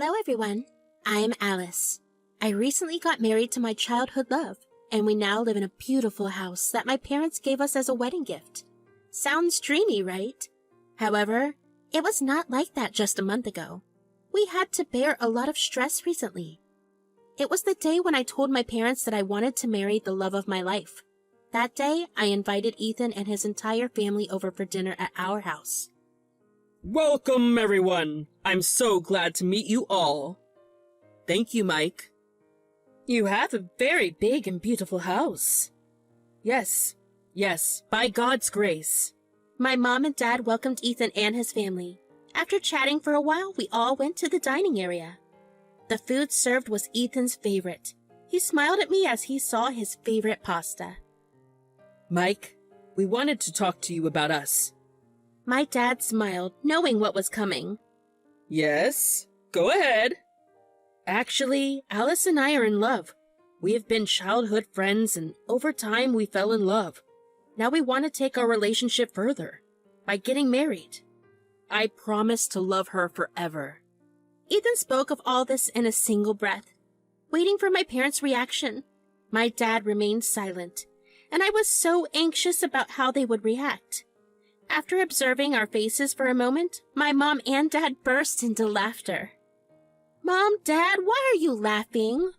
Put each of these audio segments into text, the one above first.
Hello, everyone. I'm Alice. I recently got married to my childhood love, and we now live in a beautiful house that my parents gave us as a wedding gift. Sounds dreamy, right? However, it was not like that just a month ago. We had to bear a lot of stress recently. It was the day when I told my parents that I wanted to marry the love of my life. That day, I invited Ethan and his entire family over for dinner at our house. Welcome, everyone! I'm so glad to meet you all. Thank you, Mike. You have a very big and beautiful house. Yes, by God's grace. My mom and dad welcomed Ethan and his family. After chatting for a while, we all went to the dining area. The food served was Ethan's favorite. He smiled at me as he saw his favorite pasta. Mike, we wanted to talk to you about us. My dad smiled, knowing what was coming. Yes, go ahead. Actually, Alice and I are in love. We have been childhood friends, and over time we fell in love. Now we want to take our relationship further by getting married. I promise to love her forever. Ethan spoke of all this in a single breath, waiting for my parents' reaction. My dad remained silent, and I was so anxious about how they would react. After observing our faces for a moment, my mom and dad burst into laughter. Mom, Dad, why are you laughing?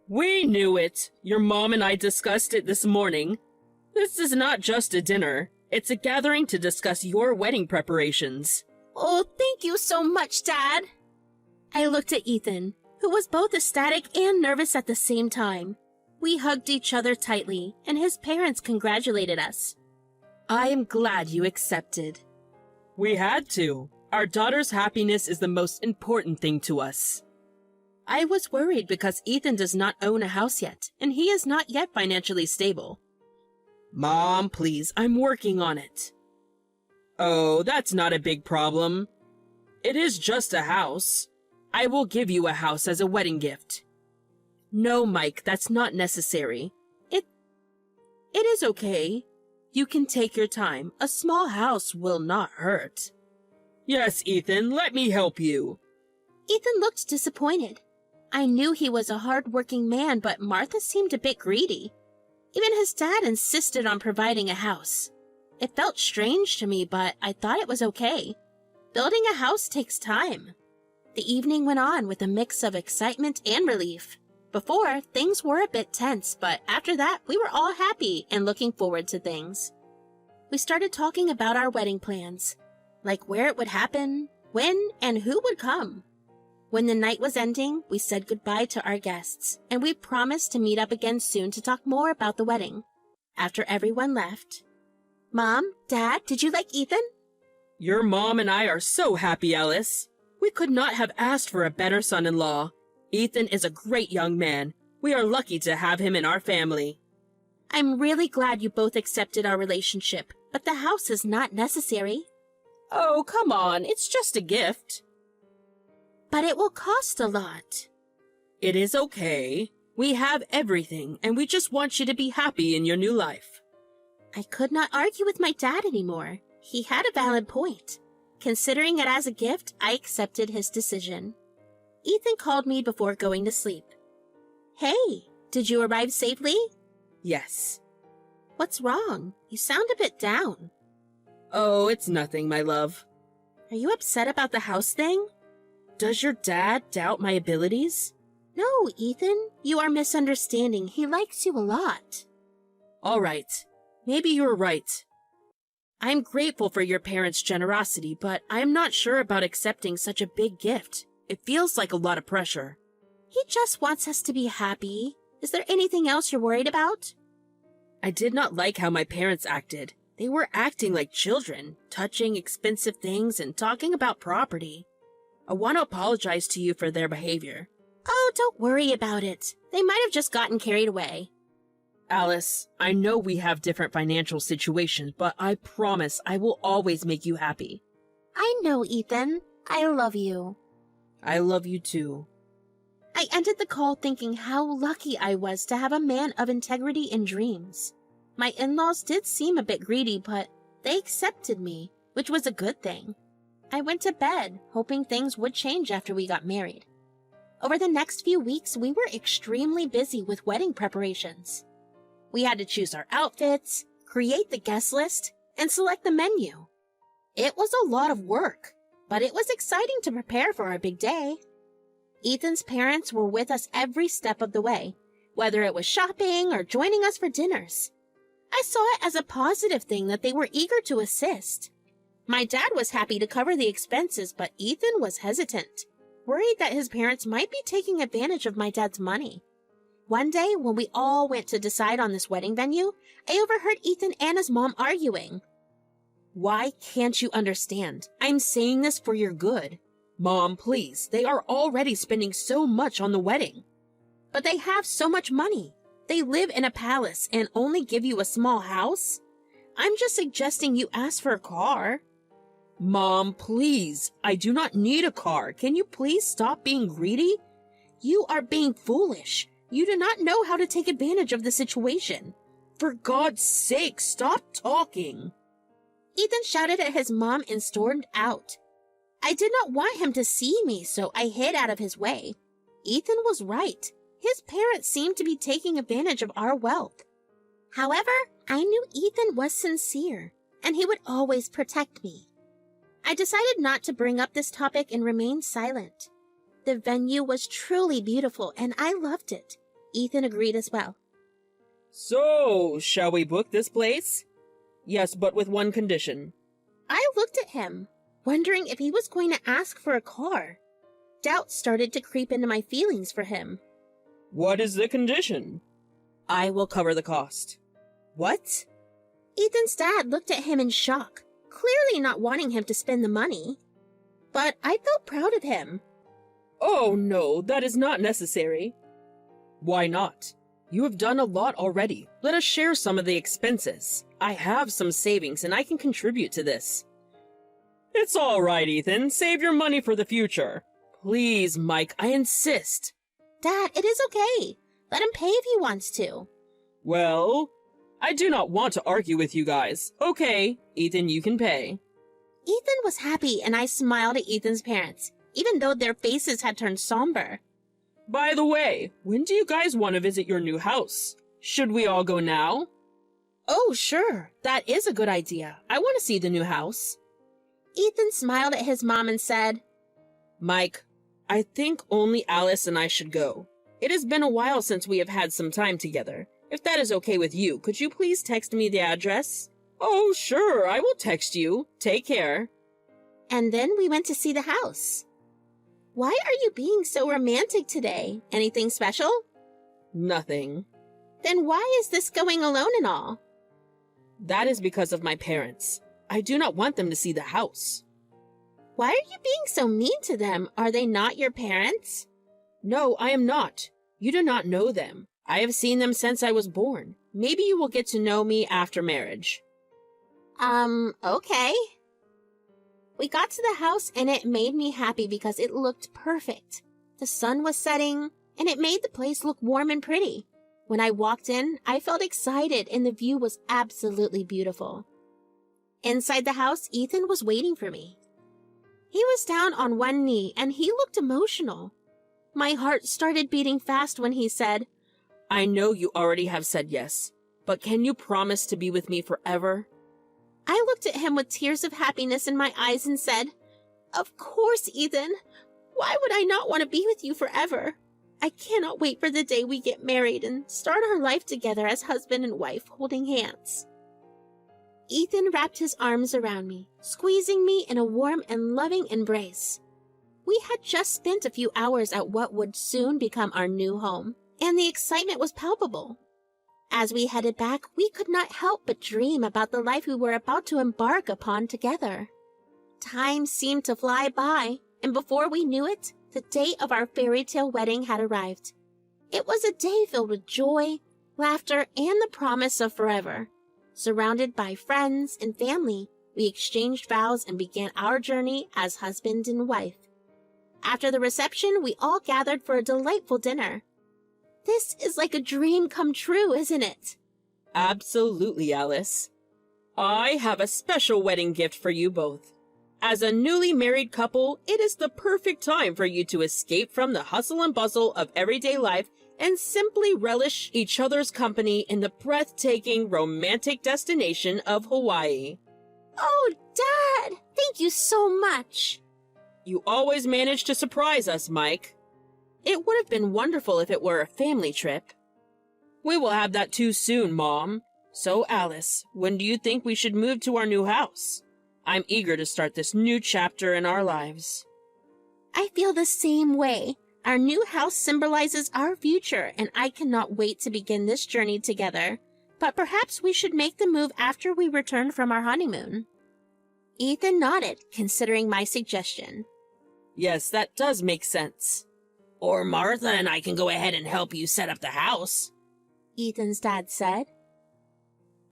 We knew it. Your mom and I discussed it this morning. This is not just a dinner. It's a gathering to discuss your wedding preparations. Oh, thank you so much, Dad. I looked at Ethan, who was both ecstatic and nervous at the same time. We hugged each other tightly, and his parents congratulated us. I am glad you accepted. We had to. Our daughter's happiness is the most important thing to us. I was worried because Ethan does not own a house yet, and he is not yet financially stable. Mom, please, I'm working on it. Oh, that's not a big problem. It is just a house. I will give you a house as a wedding gift. No, Mike, that's not necessary. It is okay. You can take your time. A small house will not hurt. Yes, Ethan, let me help you. Ethan looked disappointed. I knew he was a hard-working man, but Martha seemed a bit greedy. Even his dad insisted on providing a house. It felt strange to me, but I thought it was okay. Building a house takes time. The evening went on with a mix of excitement and relief. Before, things were a bit tense, but after that, we were all happy and looking forward to things. We started talking about our wedding plans, like where it would happen, when, and who would come. When the night was ending, we said goodbye to our guests, and we promised to meet up again soon to talk more about the wedding. After everyone left, Mom, Dad, did you like Ethan? Your mom and I are so happy, Alice. We could not have asked for a better son-in-law. Ethan is a great young man. We are lucky to have him in our family. I'm really glad you both accepted our relationship, but the house is not necessary. Oh, come on, it's just a gift. But it will cost a lot. It is okay. We have everything, and we just want you to be happy in your new life. I could not argue with my dad anymore. He had a valid point. Considering it as a gift, I accepted his decision. Ethan called me before going to sleep. Hey, did you arrive safely? Yes. What's wrong? You sound a bit down. Oh, it's nothing, my love. Are you upset about the house thing? Does your dad doubt my abilities? No, Ethan. You are misunderstanding. He likes you a lot. All right. Maybe you're right. I'm grateful for your parents' generosity, but I'm not sure about accepting such a big gift. It feels like a lot of pressure. He just wants us to be happy. Is there anything else you're worried about? I did not like how my parents acted. They were acting like children, touching expensive things and talking about property. I want to apologize to you for their behavior. Oh, don't worry about it. They might have just gotten carried away. Alice, I know we have different financial situations, but I promise I will always make you happy. I know, Ethan. I love you. I love you too. I ended the call thinking how lucky I was to have a man of integrity and dreams. My in-laws did seem a bit greedy, but they accepted me, which was a good thing. I went to bed, hoping things would change after we got married. Over the next few weeks, we were extremely busy with wedding preparations. We had to choose our outfits, create the guest list, and select the menu. It was a lot of work, but it was exciting to prepare for our big day. Ethan's parents were with us every step of the way, whether it was shopping or joining us for dinners. I saw it as a positive thing that they were eager to assist. My dad was happy to cover the expenses, but Ethan was hesitant, worried that his parents might be taking advantage of my dad's money. One day, when we all went to decide on this wedding venue, I overheard Ethan and his mom arguing. Why can't you understand? I'm saying this for your good. Mom, please, they are already spending so much on the wedding. But they have so much money. They live in a palace and only give you a small house. I'm just suggesting you ask for a car. Mom, please, I do not need a car. Can you please stop being greedy? You are being foolish. You do not know how to take advantage of the situation. For God's sake, stop talking. Ethan shouted at his mom and stormed out. I did not want him to see me, so I hid out of his way. Ethan was right. His parents seemed to be taking advantage of our wealth. However, I knew Ethan was sincere, and he would always protect me. I decided not to bring up this topic and remain silent. The venue was truly beautiful, and I loved it. Ethan agreed as well. So, shall we book this place? Yes, but with one condition. I looked at him, wondering if he was going to ask for a car. Doubt started to creep into my feelings for him. What is the condition? I will cover the cost. What? Ethan's dad looked at him in shock, clearly not wanting him to spend the money. But I felt proud of him. Oh no, that is not necessary. Why not? You have done a lot already. Let us share some of the expenses. I have some savings and I can contribute to this. It's all right, Ethan. Save your money for the future. Please, Mike, I insist. Dad, it is okay. Let him pay if he wants to. Well, I do not want to argue with you guys. Okay, Ethan, you can pay. Ethan was happy and I smiled at Ethan's parents, even though their faces had turned somber. By the way, when do you guys want to visit your new house? Should we all go now? Oh, sure. That is a good idea. I want to see the new house. Ethan smiled at his mom and said, Mike, I think only Alice and I should go. It has been a while since we have had some time together. If that is okay with you, could you please text me the address? Oh, sure. I will text you. Take care. And then we went to see the house. Why are you being so romantic today? Anything special? Nothing. Then why is this going alone and all? That is because of my parents. I do not want them to see the house. Why are you being so mean to them? Are they not your parents? No, I am not. You do not know them. I have seen them since I was born. Maybe you will get to know me after marriage. Okay. We got to the house and it made me happy because it looked perfect. The sun was setting and it made the place look warm and pretty. When I walked in, I felt excited and the view was absolutely beautiful. Inside the house, Ethan was waiting for me. He was down on one knee and he looked emotional. My heart started beating fast when he said, I know you already have said yes, but can you promise to be with me forever? I looked at him with tears of happiness in my eyes and said, Of course, Ethan. Why would I not want to be with you forever? I cannot wait for the day we get married and start our life together as husband and wife holding hands. Ethan wrapped his arms around me, squeezing me in a warm and loving embrace. We had just spent a few hours at what would soon become our new home, and the excitement was palpable. As we headed back, we could not help but dream about the life we were about to embark upon together. Time seemed to fly by, and before we knew it, the day of our fairy tale wedding had arrived. It was a day filled with joy, laughter, and the promise of forever. Surrounded by friends and family, we exchanged vows and began our journey as husband and wife. After the reception, we all gathered for a delightful dinner. This is like a dream come true, isn't it? Absolutely, Alice. I have a special wedding gift for you both. As a newly married couple, it is the perfect time for you to escape from the hustle and bustle of everyday life and simply relish each other's company in the breathtaking, romantic destination of Hawaii. Oh, Dad! Thank you so much! You always manage to surprise us, Mike. It would have been wonderful if it were a family trip. We will have that too soon, Mom. So, Alice, when do you think we should move to our new house? I'm eager to start this new chapter in our lives. I feel the same way. Our new house symbolizes our future, and I cannot wait to begin this journey together. But perhaps we should make the move after we return from our honeymoon. Ethan nodded, considering my suggestion. Yes, that does make sense. Or Martha and I can go ahead and help you set up the house, Ethan's dad said.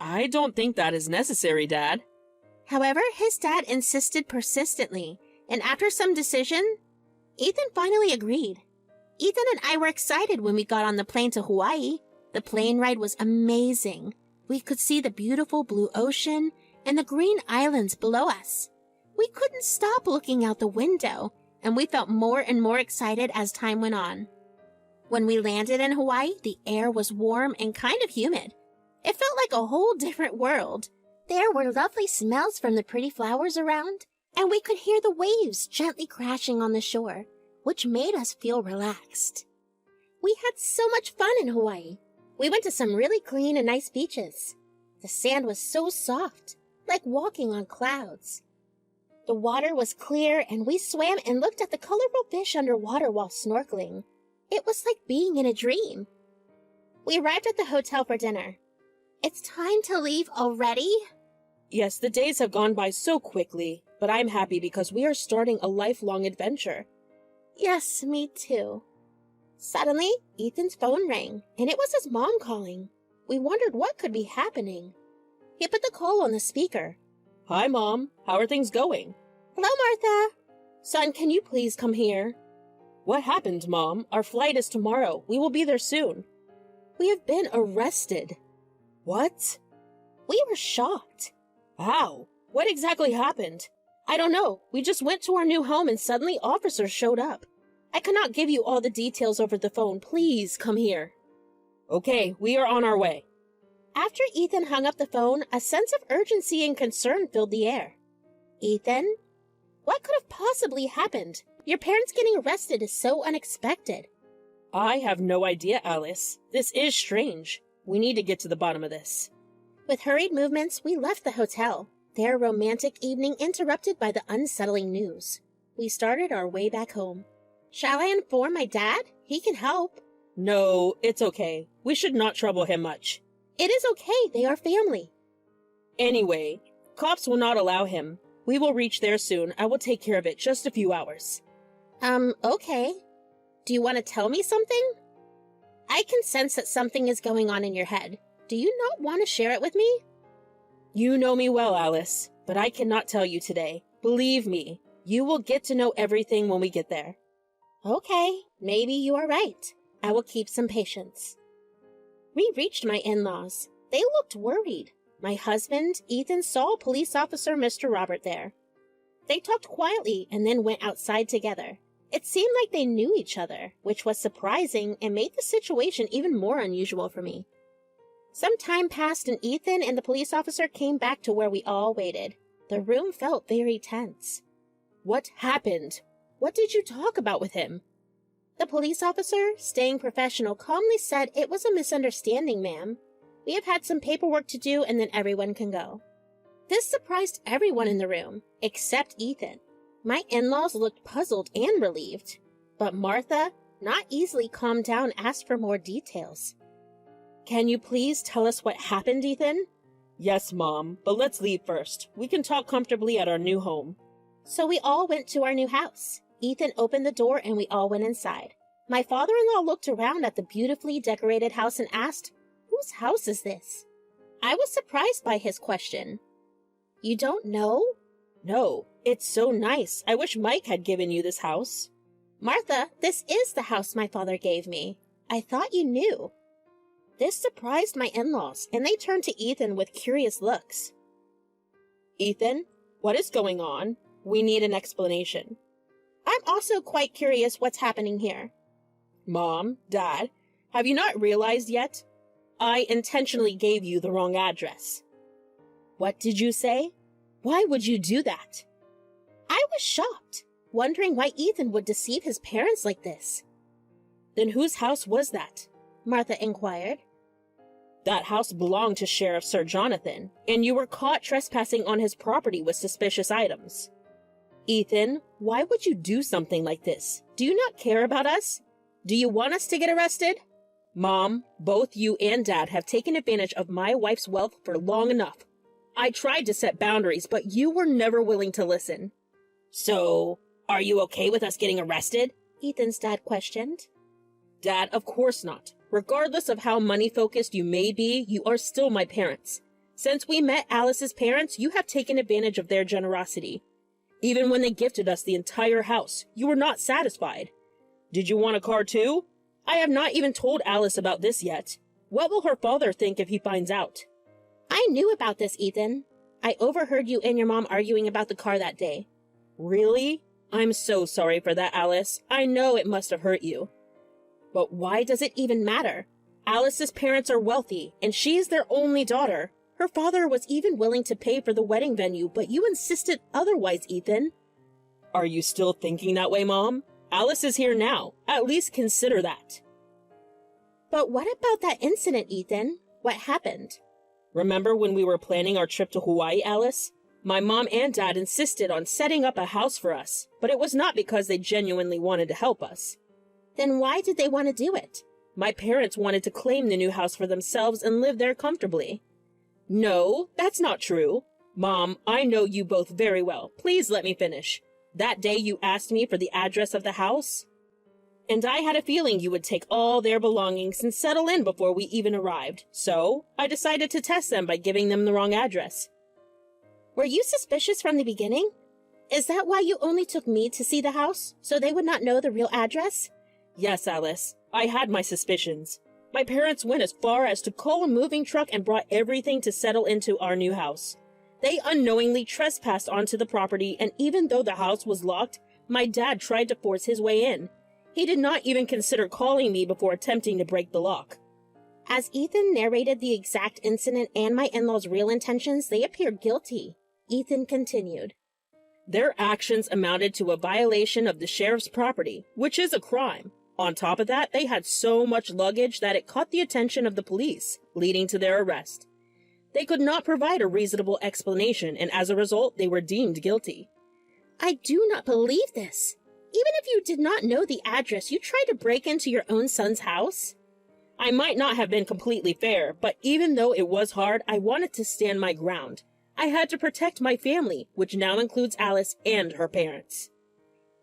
I don't think that is necessary, Dad. However, his dad insisted persistently, and after some decision, Ethan finally agreed. Ethan and I were excited when we got on the plane to Hawaii. The plane ride was amazing. We could see the beautiful blue ocean and the green islands below us. We couldn't stop looking out the window, and we felt more and more excited as time went on. When we landed in Hawaii, the air was warm and kind of humid. It felt like a whole different world. There were lovely smells from the pretty flowers around, and we could hear the waves gently crashing on the shore, which made us feel relaxed. We had so much fun in Hawaii. We went to some really clean and nice beaches. The sand was so soft, like walking on clouds. The water was clear, and we swam and looked at the colorful fish underwater while snorkeling. It was like being in a dream. We arrived at the hotel for dinner. It's time to leave already? Yes, the days have gone by so quickly, but I'm happy because we are starting a lifelong adventure. Yes, me too. Suddenly, Ethan's phone rang, and it was his mom calling. We wondered what could be happening. He put the call on the speaker. Hi, Mom. How are things going? Hello, Martha. Son, can you please come here? What happened, Mom? Our flight is tomorrow. We will be there soon. We have been arrested. What? We were shocked. How? What exactly happened? I don't know. We just went to our new home and suddenly officers showed up. I cannot give you all the details over the phone. Please come here. Okay, we are on our way. After Ethan hung up the phone, a sense of urgency and concern filled the air. Ethan? What could have possibly happened? Your parents getting arrested is so unexpected. I have no idea, Alice. This is strange. We need to get to the bottom of this. With hurried movements, we left the hotel, their romantic evening interrupted by the unsettling news. We started our way back home. Shall I inform my dad? He can help. No, it's okay. We should not trouble him much. It is okay. They are family. Anyway, cops will not allow him. We will reach there soon. I will take care of it. Just a few hours. Okay. Do you want to tell me something? I can sense that something is going on in your head. Do you not want to share it with me? You know me well, Alice, but I cannot tell you today. Believe me, you will get to know everything when we get there. Okay, maybe you are right. I will keep some patience. We reached my in-laws. They looked worried. My husband, Ethan, saw police officer Mr. Robert there. They talked quietly and then went outside together. It seemed like they knew each other, which was surprising and made the situation even more unusual for me. Some time passed and Ethan and the police officer came back to where we all waited. The room felt very tense. What happened? What did you talk about with him? The police officer, staying professional, calmly said it was a misunderstanding, ma'am. We have had some paperwork to do and then everyone can go. This surprised everyone in the room, except Ethan. My in-laws looked puzzled and relieved, but Martha, not easily calmed down, asked for more details. Can you please tell us what happened, Ethan? Yes, Mom, but let's leave first. We can talk comfortably at our new home. So we all went to our new house. Ethan opened the door and we all went inside. My father-in-law looked around at the beautifully decorated house and asked, "Whose house is this?" I was surprised by his question. You don't know? No, it's so nice. I wish Mike had given you this house. Martha, this is the house my father gave me. I thought you knew. This surprised my in-laws, and they turned to Ethan with curious looks. Ethan, what is going on? We need an explanation. I'm also quite curious what's happening here. Mom, Dad, have you not realized yet? I intentionally gave you the wrong address. What did you say? Why would you do that? I was shocked, wondering why Ethan would deceive his parents like this. Then whose house was that? Martha inquired. That house belonged to Sheriff Sir Jonathan, and you were caught trespassing on his property with suspicious items. Ethan, why would you do something like this? Do you not care about us? Do you want us to get arrested? Mom, both you and Dad have taken advantage of my wife's wealth for long enough. I tried to set boundaries, but you were never willing to listen. So, are you okay with us getting arrested? Ethan's dad questioned. Dad, of course not. Regardless of how money-focused you may be, you are still my parents. Since we met Alice's parents, you have taken advantage of their generosity. Even when they gifted us the entire house, you were not satisfied. Did you want a car too? I have not even told Alice about this yet. What will her father think if he finds out? I knew about this, Ethan. I overheard you and your mom arguing about the car that day. Really? I'm so sorry for that, Alice. I know it must have hurt you. But why does it even matter? Alice's parents are wealthy, and she's their only daughter. Her father was even willing to pay for the wedding venue, but you insisted otherwise, Ethan. Are you still thinking that way, Mom? Alice is here now. At least consider that. But what about that incident, Ethan? What happened? Remember when we were planning our trip to Hawaii, Alice? My mom and Dad insisted on setting up a house for us, but it was not because they genuinely wanted to help us. Then why did they want to do it? My parents wanted to claim the new house for themselves and live there comfortably. No, that's not true. Mom, I know you both very well. Please let me finish. That day you asked me for the address of the house, and I had a feeling you would take all their belongings and settle in before we even arrived. So I decided to test them by giving them the wrong address. Were you suspicious from the beginning? Is that why you only took me to see the house, so they would not know the real address? Yes, Alice. I had my suspicions. My parents went as far as to call a moving truck and brought everything to settle into our new house. They unknowingly trespassed onto the property, and even though the house was locked, my dad tried to force his way in. He did not even consider calling me before attempting to break the lock. As Ethan narrated the exact incident and my in-laws' real intentions, they appeared guilty. Ethan continued. Their actions amounted to a violation of the sheriff's property, which is a crime. On top of that, they had so much luggage that it caught the attention of the police, leading to their arrest. They could not provide a reasonable explanation, and as a result, they were deemed guilty. I do not believe this. Even if you did not know the address, you tried to break into your own son's house? I might not have been completely fair, but even though it was hard, I wanted to stand my ground. I had to protect my family, which now includes Alice and her parents.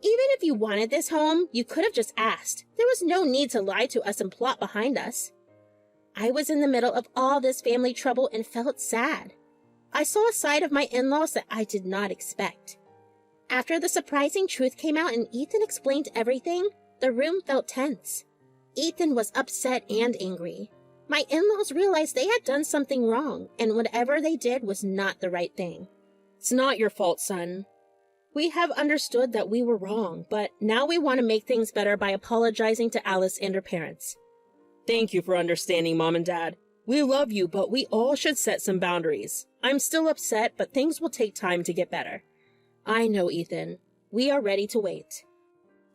Even if you wanted this home, you could have just asked. There was no need to lie to us and plot behind us. I was in the middle of all this family trouble and felt sad. I saw a side of my in-laws that I did not expect. After the surprising truth came out and Ethan explained everything, the room felt tense. Ethan was upset and angry. My in-laws realized they had done something wrong, and whatever they did was not the right thing. It's not your fault, son. We have understood that we were wrong, but now we want to make things better by apologizing to Alice and her parents. Thank you for understanding, Mom and Dad. We love you, but we all should set some boundaries. I'm still upset, but things will take time to get better. I know, Ethan. We are ready to wait.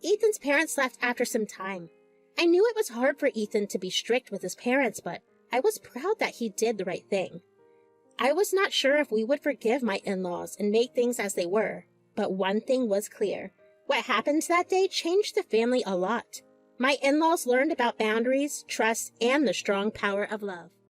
Ethan's parents left after some time. I knew it was hard for Ethan to be strict with his parents, but I was proud that he did the right thing. I was not sure if we would forgive my in-laws and make things as they were, but one thing was clear. What happened that day changed the family a lot. My in-laws learned about boundaries, trust, and the strong power of love.